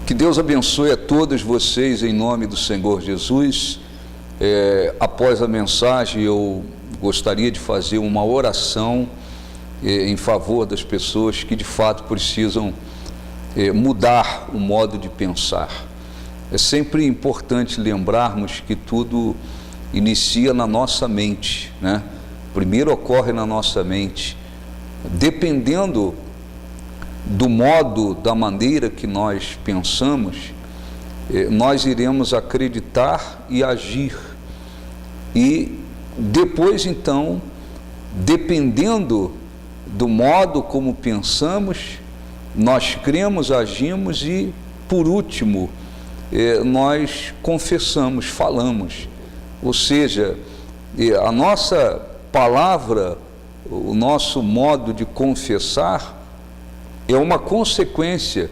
Que Deus abençoe a todos vocês em nome do Senhor Jesus. Após a mensagem, eu gostaria de fazer uma oração em favor das pessoas que de fato precisam mudar o modo de pensar. É sempre importante lembrarmos que tudo inicia na nossa mente, né? Primeiro ocorre na nossa mente. Dependendo do modo, da maneira que nós pensamos, nós iremos acreditar e agir. E depois, então, dependendo do modo como pensamos, nós cremos, agimos e, por último, nós confessamos, falamos. Ou seja, a nossa palavra, o nosso modo de confessar é uma consequência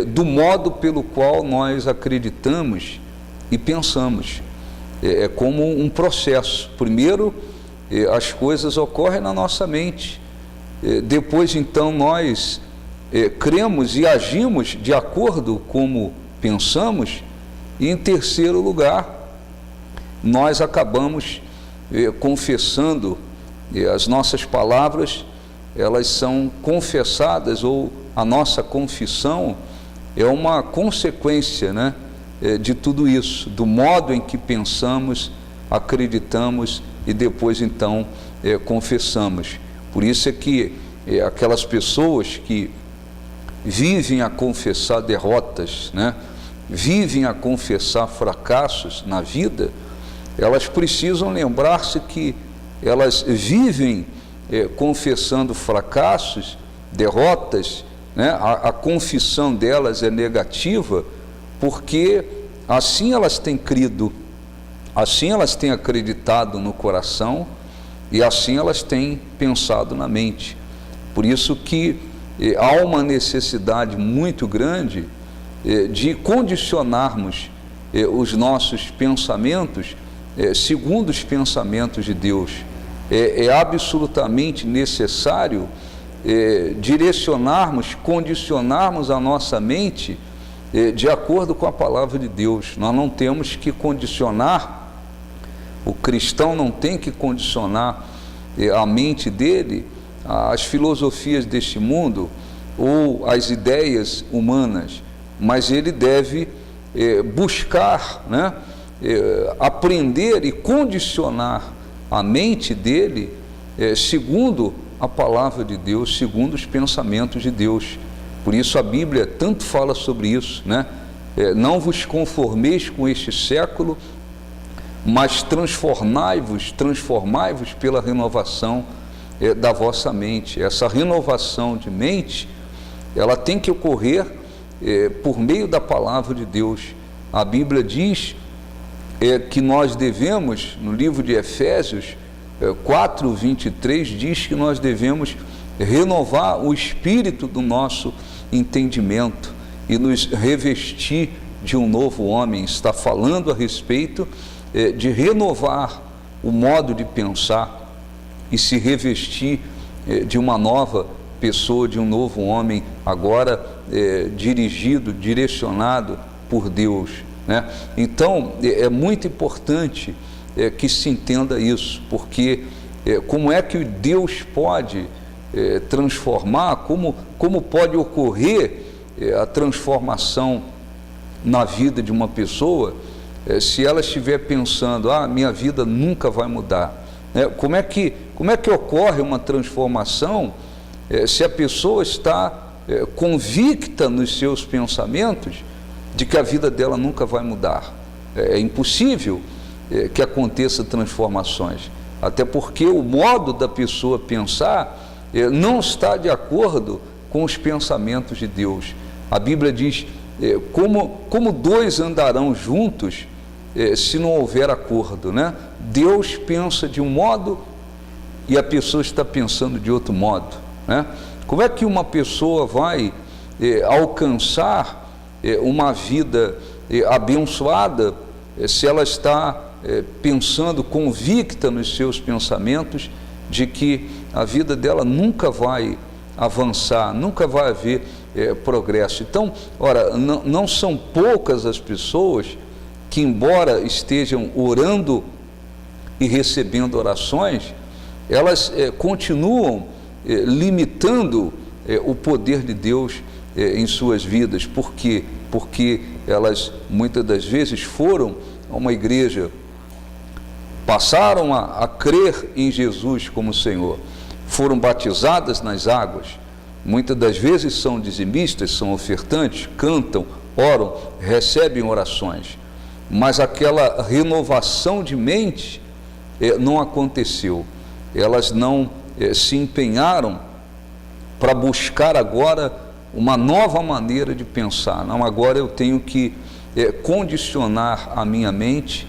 do modo pelo qual nós acreditamos e pensamos. É como um processo. Primeiro, as coisas ocorrem na nossa mente. Depois, então, nós cremos e agimos de acordo como pensamos. E, em terceiro lugar, nós acabamos confessando. As nossas palavras, elas são confessadas, ou a nossa confissão é uma consequência, né, de tudo isso, do modo em que pensamos, acreditamos e depois então confessamos. Por isso é que aquelas pessoas que vivem a confessar derrotas, né, vivem a confessar fracassos na vida, elas precisam lembrar-se que elas vivem confessando fracassos, derrotas, né? A confissão delas é negativa, porque assim elas têm crido, assim elas têm acreditado no coração e assim elas têm pensado na mente. Por isso que há uma necessidade muito grande de condicionarmos os nossos pensamentos segundo os pensamentos de Deus. É absolutamente necessário direcionarmos, condicionarmos a nossa mente de acordo com a palavra de Deus. Nós não temos que condicionar, o cristão não tem que condicionar a mente dele às filosofias deste mundo ou às ideias humanas, mas ele deve buscar, né, aprender e condicionar a mente dele segundo a palavra de Deus, segundo os pensamentos de Deus. Por isso a Bíblia tanto fala sobre isso, né? Não vos conformeis com este século, mas transformai-vos pela renovação da vossa mente. Essa renovação de mente, ela tem que ocorrer por meio da palavra de Deus. A Bíblia diz que nós devemos, no livro de Efésios 4:23, diz que nós devemos renovar o espírito do nosso entendimento e nos revestir de um novo homem. Está falando a respeito de renovar o modo de pensar e se revestir de uma nova pessoa, de um novo homem, agora dirigido, direcionado por Deus, né? Então, é muito importante que se entenda isso, porque como é que Deus pode transformar, como pode ocorrer a transformação na vida de uma pessoa se ela estiver pensando, minha vida nunca vai mudar, né? Como é que ocorre uma transformação se a pessoa está convicta nos seus pensamentos de que a vida dela nunca vai mudar? É impossível que aconteça transformações, até porque o modo da pessoa pensar não está de acordo com os pensamentos de Deus. A Bíblia diz, como dois andarão juntos se não houver acordo, né? Deus pensa de um modo e a pessoa está pensando de outro modo, né? Como é que uma pessoa vai alcançar uma vida abençoada se ela está pensando, convicta nos seus pensamentos de que a vida dela nunca vai avançar, nunca vai haver progresso. Então, ora, não são poucas as pessoas que, embora estejam orando e recebendo orações, elas continuam limitando o poder de Deus em suas vidas. Por quê? Porque elas muitas das vezes foram a uma igreja, passaram a crer em Jesus como Senhor, foram batizadas nas águas, muitas das vezes são dizimistas, são ofertantes, cantam, oram, recebem orações, mas aquela renovação de mente não aconteceu. Elas não se empenharam para buscar agora uma nova maneira de pensar. Não, agora eu tenho que condicionar a minha mente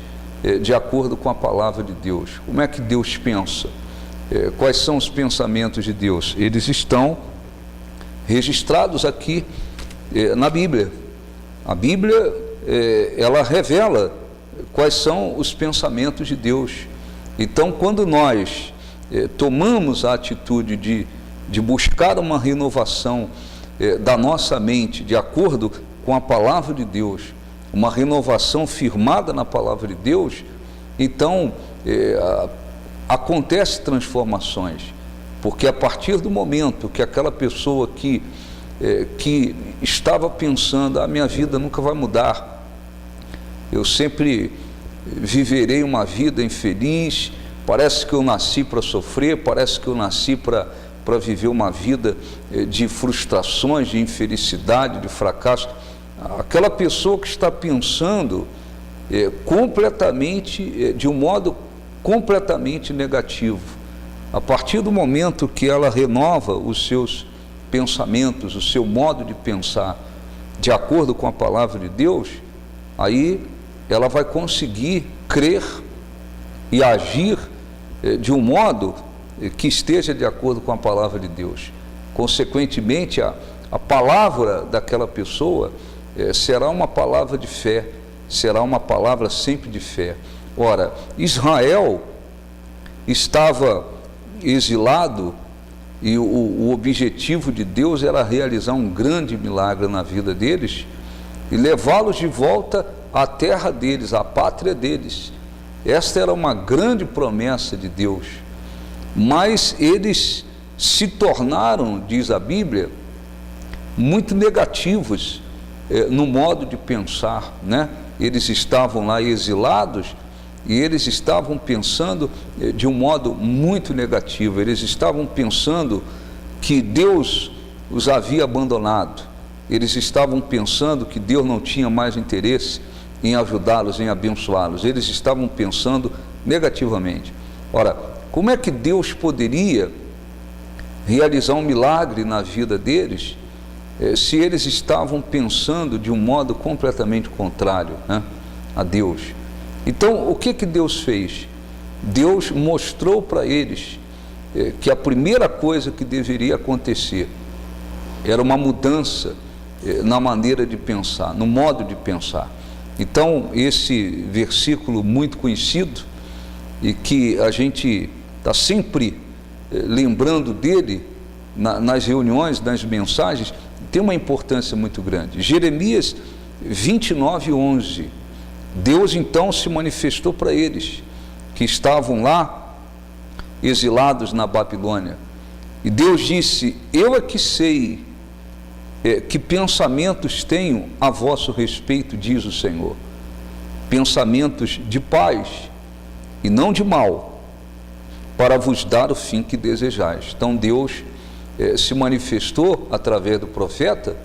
de acordo com a palavra de Deus. Como é que Deus pensa? Quais são os pensamentos de Deus? Eles estão registrados aqui na Bíblia. A Bíblia, ela revela quais são os pensamentos de Deus. Então, quando nós tomamos a atitude de buscar uma renovação da nossa mente de acordo com a palavra de Deus, uma renovação firmada na palavra de Deus, então acontecem transformações, porque a partir do momento que aquela pessoa que estava pensando, a minha vida nunca vai mudar, eu sempre viverei uma vida infeliz, parece que eu nasci para sofrer, parece que eu nasci para viver uma vida de frustrações, de infelicidade, de fracasso. Aquela pessoa que está pensando completamente, de um modo completamente negativo, a partir do momento que ela renova os seus pensamentos, o seu modo de pensar, de acordo com a palavra de Deus, aí ela vai conseguir crer e agir de um modo que esteja de acordo com a palavra de Deus. Consequentemente, a palavra daquela pessoa será uma palavra de fé, será uma palavra sempre de fé. Ora, Israel estava exilado e o objetivo de Deus era realizar um grande milagre na vida deles e levá-los de volta à terra deles, à pátria deles. Esta era uma grande promessa de Deus, mas eles se tornaram, diz a Bíblia, muito negativos no modo de pensar, né? Eles estavam lá exilados e eles estavam pensando de um modo muito negativo. Eles estavam pensando que Deus os havia abandonado. Eles estavam pensando que Deus não tinha mais interesse em ajudá-los, em abençoá-los. Eles estavam pensando negativamente. Ora, como é que Deus poderia realizar um milagre na vida deles se eles estavam pensando de um modo completamente contrário, né, a Deus? Então, o que Deus fez? Deus mostrou para eles que a primeira coisa que deveria acontecer era uma mudança na maneira de pensar, no modo de pensar. Então, esse versículo muito conhecido e que a gente está sempre lembrando dele nas reuniões, nas mensagens, tem uma importância muito grande. Jeremias 29:11. Deus então se manifestou para eles, que estavam lá, exilados na Babilônia. E Deus disse: eu é que sei que pensamentos tenho a vosso respeito, diz o Senhor. Pensamentos de paz e não de mal, para vos dar o fim que desejais. Então Deus se manifestou através do profeta,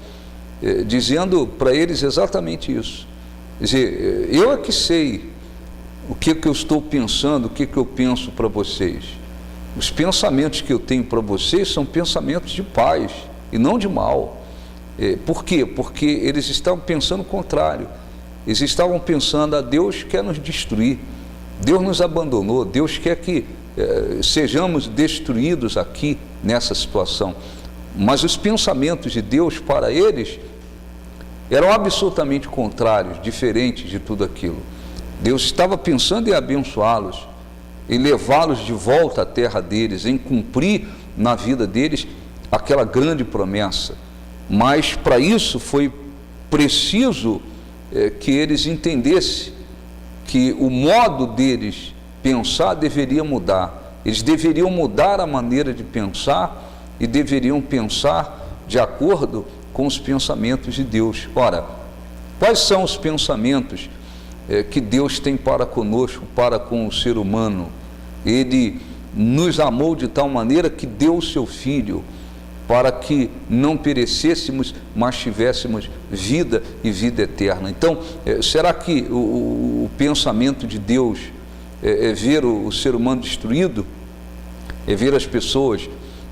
dizendo para eles exatamente isso. Quer dizer, eu é que sei o que eu estou pensando, o que eu penso para vocês. Os pensamentos que eu tenho para vocês são pensamentos de paz e não de mal. Por quê? Porque eles estavam pensando o contrário. Eles estavam pensando: Deus quer nos destruir, Deus nos abandonou, Deus quer que sejamos destruídos aqui nessa situação. Mas os pensamentos de Deus para eles eram absolutamente contrários, diferentes de tudo aquilo. Deus estava pensando em abençoá-los, em levá-los de volta à terra deles, em cumprir na vida deles aquela grande promessa. Mas para isso foi preciso que eles entendessem que o modo deles pensar deveria mudar. Eles deveriam mudar a maneira de pensar e deveriam pensar de acordo com os pensamentos de Deus. Ora, quais são os pensamentos que Deus tem para conosco, para com o ser humano? Ele nos amou de tal maneira que deu o seu Filho para que não perecêssemos, mas tivéssemos vida e vida eterna. Então, será que o pensamento de Deus é ver o ser humano destruído? É ver as pessoas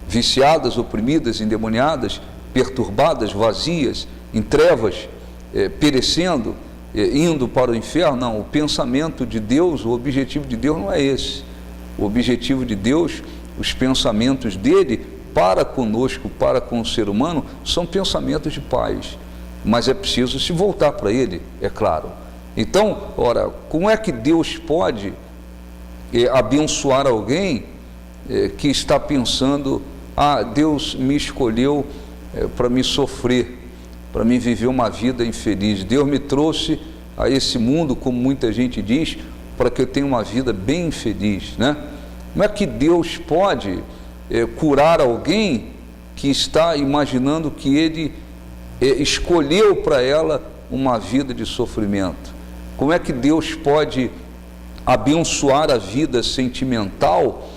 viciadas, oprimidas, endemoniadas, perturbadas, vazias, em trevas, perecendo, indo para o inferno? Não, o pensamento de Deus, o objetivo de Deus não é esse. O objetivo de Deus, os pensamentos dele para conosco, para com o ser humano, são pensamentos de paz, mas é preciso se voltar para ele, é claro. Então, ora, como é que Deus pode abençoar alguém que está pensando, Deus me escolheu para me sofrer, para me viver uma vida infeliz, Deus me trouxe a esse mundo, como muita gente diz, para que eu tenha uma vida bem infeliz, né? Como é que Deus pode curar alguém que está imaginando que ele escolheu para ela uma vida de sofrimento? Como é que Deus pode abençoar a vida sentimental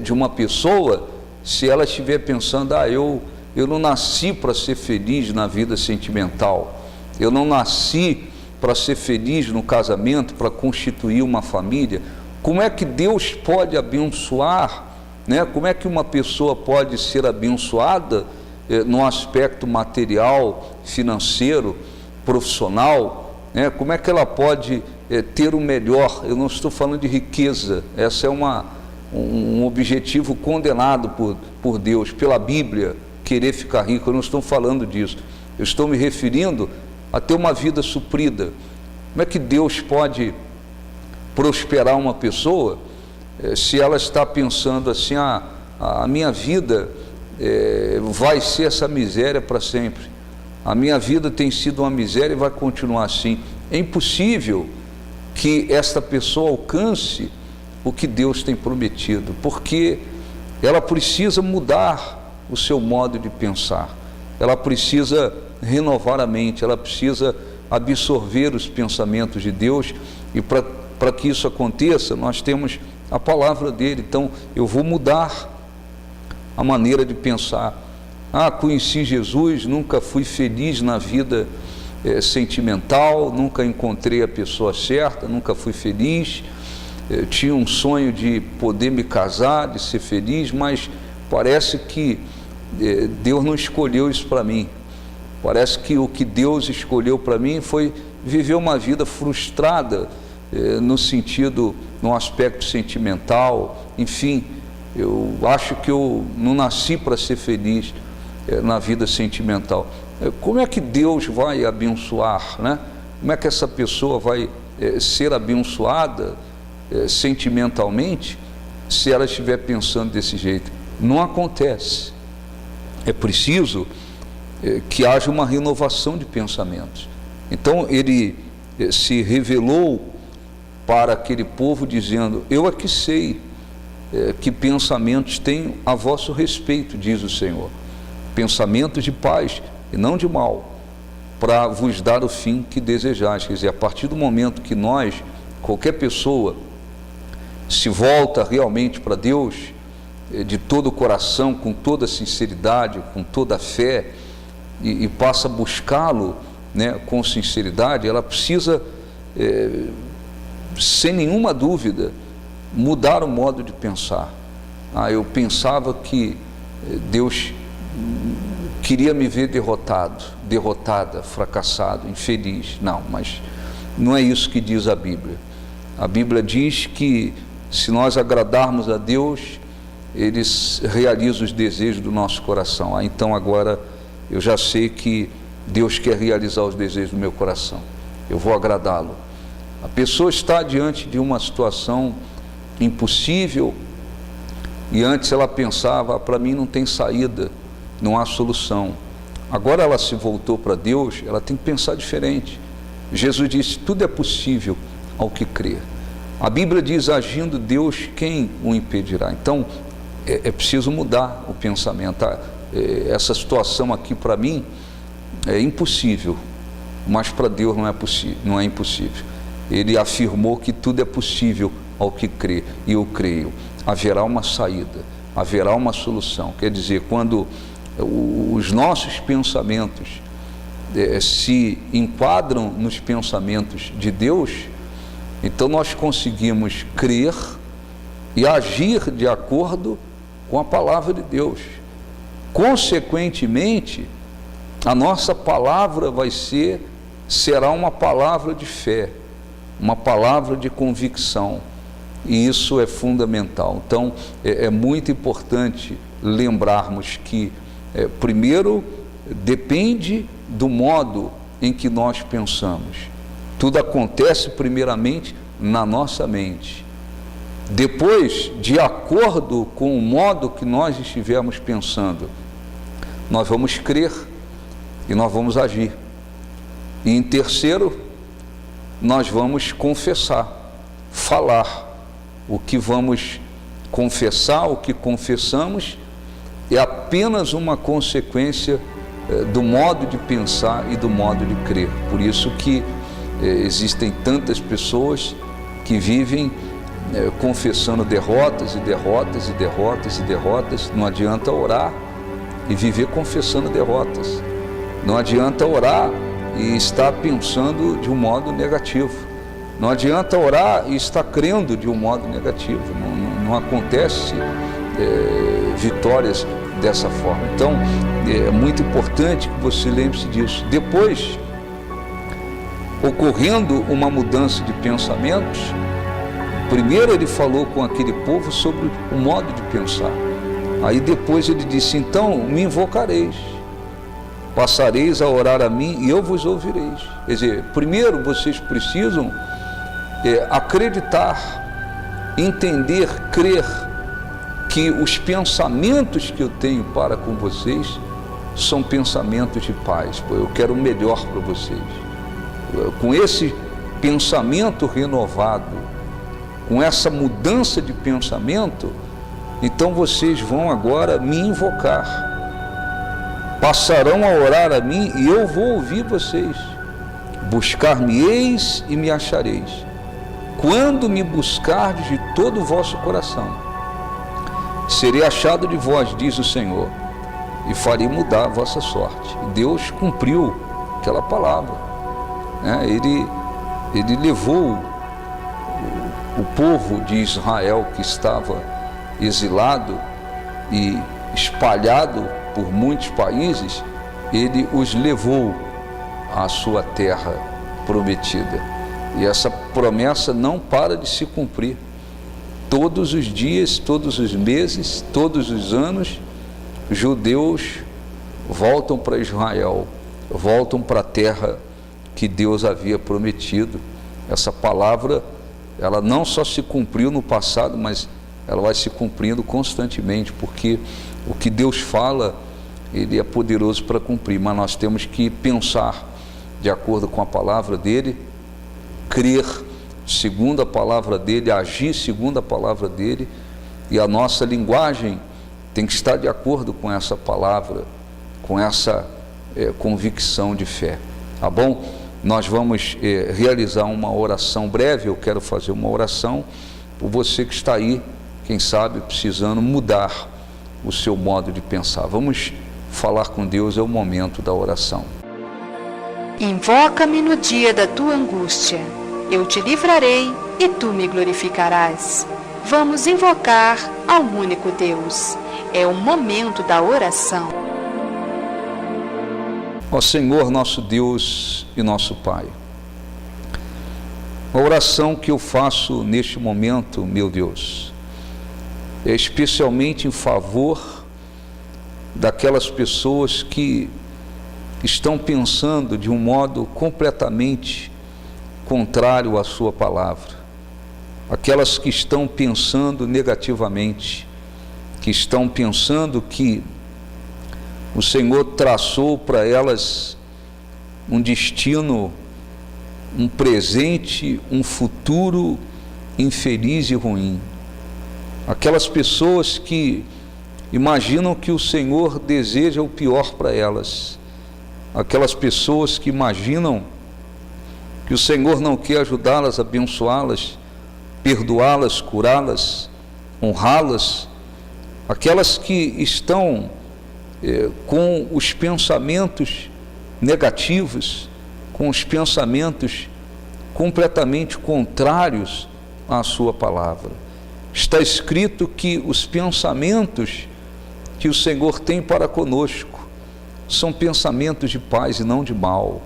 de uma pessoa se ela estiver pensando, eu não nasci para ser feliz na vida sentimental, eu não nasci para ser feliz no casamento, para constituir uma família? Como é que Deus pode abençoar, né? Como é que uma pessoa pode ser abençoada no aspecto material, financeiro, profissional, né? Como é que ela pode ter o melhor? Eu não estou falando de riqueza, essa é um objetivo condenado por Deus, pela Bíblia, querer ficar rico. Eu não estou falando disso, eu estou me referindo a ter uma vida suprida. Como é que Deus pode prosperar uma pessoa se ela está pensando assim, a minha vida vai ser essa miséria para sempre, a minha vida tem sido uma miséria e vai continuar assim? É impossível que esta pessoa alcance o que Deus tem prometido, porque ela precisa mudar o seu modo de pensar, ela precisa renovar a mente, ela precisa absorver os pensamentos de Deus, e para que isso aconteça, nós temos a palavra dele. Então, eu vou mudar a maneira de pensar. Conheci Jesus, nunca fui feliz na vida sentimental, nunca encontrei a pessoa certa, nunca fui feliz, tinha um sonho de poder me casar, de ser feliz, mas parece que Deus não escolheu isso para mim. Parece que o que Deus escolheu para mim foi viver uma vida frustrada, no aspecto sentimental. Enfim, eu acho que eu não nasci para ser feliz na vida sentimental. Como é que Deus vai abençoar, né? Como é que essa pessoa vai ser abençoada sentimentalmente se ela estiver pensando desse jeito? Não acontece. É preciso que haja uma renovação de pensamentos. Então ele se revelou para aquele povo dizendo: eu aqui sei que pensamentos tenho a vosso respeito, diz o Senhor, pensamentos de paz e não de mal, para vos dar o fim que desejais. Quer dizer, a partir do momento que qualquer pessoa se volta realmente para Deus, de todo o coração, com toda a sinceridade, com toda a fé, e passa a buscá-lo, né, com sinceridade, ela precisa, sem nenhuma dúvida, mudar o modo de pensar. Eu pensava que Deus queria me ver derrotada, fracassado, infeliz. Não, mas não é isso que diz a Bíblia. A Bíblia diz que se nós agradarmos a Deus, Ele realiza os desejos do nosso coração. Então agora eu já sei que Deus quer realizar os desejos do meu coração, eu vou agradá-lo. A pessoa está diante de uma situação impossível, e antes ela pensava: para mim não tem saída, não há solução. agora ela se voltou para Deus, ela tem que pensar diferente. Jesus disse, tudo é possível ao que crê. A Bíblia diz, agindo Deus, quem o impedirá? Então, é preciso mudar o pensamento. Essa situação aqui para mim é impossível, mas para Deus não é impossível. Ele afirmou que tudo é possível ao que crê, e eu creio. Haverá uma saída, haverá uma solução. Quer dizer, quando os nossos pensamentos se enquadram nos pensamentos de Deus, então nós conseguimos crer e agir de acordo com a palavra de Deus. Consequentemente, a nossa palavra será uma palavra de fé, uma palavra de convicção, e isso é fundamental. Então, é muito importante lembrarmos que, primeiro, depende do modo em que nós pensamos. Tudo acontece primeiramente na nossa mente. Depois, de acordo com o modo que nós estivermos pensando, nós vamos crer e nós vamos agir. E em terceiro, nós vamos confessar, falar. O que vamos confessar, o que confessamos, é apenas uma consequência do modo de pensar e do modo de crer. Por isso que existem tantas pessoas que vivem confessando derrotas e derrotas e derrotas e derrotas. Não adianta orar e viver confessando derrotas. Não adianta orar e estar pensando de um modo negativo. Não adianta orar e estar crendo de um modo negativo. Não acontece vitórias dessa forma. Então, é muito importante que você lembre-se disso. Depois, ocorrendo uma mudança de pensamentos, primeiro ele falou com aquele povo sobre o modo de pensar. Aí depois ele disse, então me invocareis, passareis a orar a mim e eu vos ouvireis. Quer dizer, primeiro vocês precisam acreditar, entender, crer que os pensamentos que eu tenho para com vocês são pensamentos de paz. Eu quero o melhor para vocês. Com esse pensamento renovado, com essa mudança de pensamento, então vocês vão agora me invocar, passarão a orar a mim e eu vou ouvir vocês. Buscar-me-eis e me achareis, quando me buscardes de todo o vosso coração. Serei achado de vós, diz o Senhor, e farei mudar a vossa sorte. Deus cumpriu aquela palavra, né? Ele levou o povo de Israel, que estava exilado e espalhado por muitos países, ele os levou à sua terra prometida. E essa promessa não para de se cumprir. Todos os dias, todos os meses, todos os anos, judeus voltam para Israel, voltam para a terra que Deus havia prometido. Essa palavra, ela não só se cumpriu no passado, mas ela vai se cumprindo constantemente, porque o que Deus fala, Ele é poderoso para cumprir, mas nós temos que pensar de acordo com a palavra dEle, crer segundo a palavra dEle, agir segundo a palavra dEle, e a nossa linguagem tem que estar de acordo com essa palavra, com essa convicção de fé, tá bom? Nós vamos realizar uma oração breve. Eu quero fazer uma oração por você que está aí, quem sabe, precisando mudar o seu modo de pensar. Vamos falar com Deus, é o momento da oração. Invoca-me no dia da tua angústia, eu te livrarei e tu me glorificarás. Vamos invocar ao único Deus. É o momento da oração. Ó Senhor, nosso Deus e nosso Pai, a oração que eu faço neste momento, meu Deus, é especialmente em favor daquelas pessoas que estão pensando de um modo completamente contrário à sua palavra, aquelas que estão pensando negativamente, que estão pensando que O Senhor traçou para elas um destino, um presente, um futuro infeliz e ruim. Aquelas pessoas que imaginam que o Senhor deseja o pior para elas. Aquelas pessoas que imaginam que o Senhor não quer ajudá-las, abençoá-las, perdoá-las, curá-las, honrá-las. Aquelas que estão com os pensamentos negativos, com os pensamentos completamente contrários à sua palavra. Está escrito que os pensamentos que o Senhor tem para conosco são pensamentos de paz e não de mal.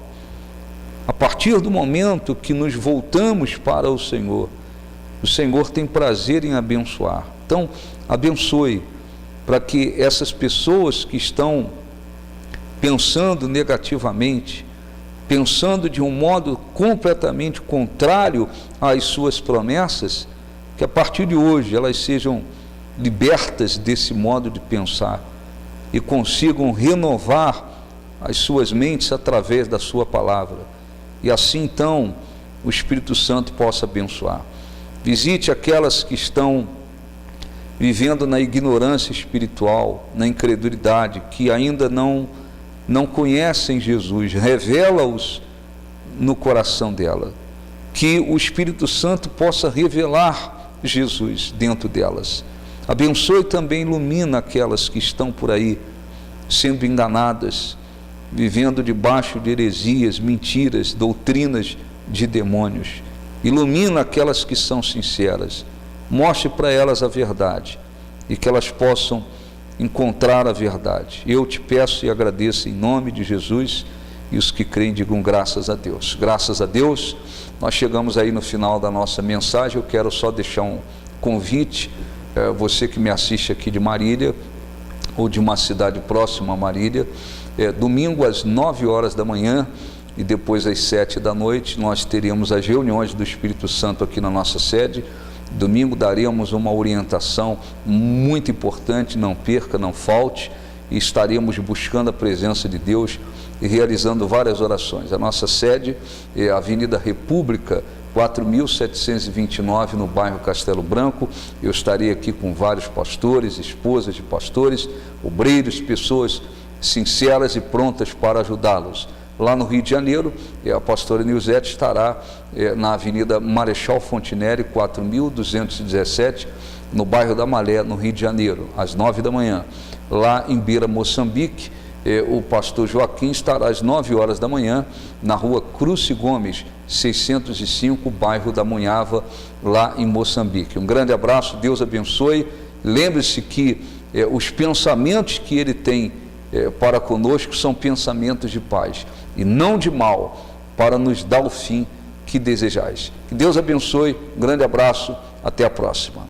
A partir do momento que nos voltamos para o Senhor tem prazer em abençoar. Então, abençoe para que essas pessoas que estão pensando negativamente, pensando de um modo completamente contrário às suas promessas, que a partir de hoje elas sejam libertas desse modo de pensar e consigam renovar as suas mentes através da sua palavra. E assim então o Espírito Santo possa abençoar. Visite aquelas que estão vivendo na ignorância espiritual, na incredulidade, que ainda não conhecem Jesus. Revela-os no coração dela, que o Espírito Santo possa revelar Jesus dentro delas. Abençoe e também ilumina aquelas que estão por aí sendo enganadas, vivendo debaixo de heresias, mentiras, doutrinas de demônios. Ilumina aquelas que são sinceras. Mostre para elas a verdade e que elas possam encontrar a verdade. Eu te peço e agradeço em nome de Jesus, e os que creem digam graças a Deus. Graças a Deus. Nós chegamos aí no final da nossa mensagem. Eu quero só deixar um convite, você que me assiste aqui de Marília ou de uma cidade próxima a Marília, domingo às 9 horas da manhã e depois às 7 da noite, nós teremos as reuniões do Espírito Santo aqui na nossa sede. Domingo daremos uma orientação muito importante, não perca, não falte, e estaremos buscando a presença de Deus e realizando várias orações. A nossa sede é a Avenida República, 4.729, no bairro Castelo Branco. Eu estarei aqui com vários pastores, esposas de pastores, obreiros, pessoas sinceras e prontas para ajudá-los. Lá no Rio de Janeiro, a pastora Nilzete estará na Avenida Marechal Fontinelli, 4.217, no bairro da Malé, no Rio de Janeiro, às 9 da manhã. Lá em Beira, Moçambique, o pastor Joaquim estará às 9 horas da manhã, na rua Cruci Gomes, 605, bairro da Munhava, lá em Moçambique. Um grande abraço, Deus abençoe. Lembre-se que os pensamentos que Ele tem para conosco são pensamentos de paz e não de mal, para nos dar o fim que desejais. Que Deus abençoe, um grande abraço, até a próxima.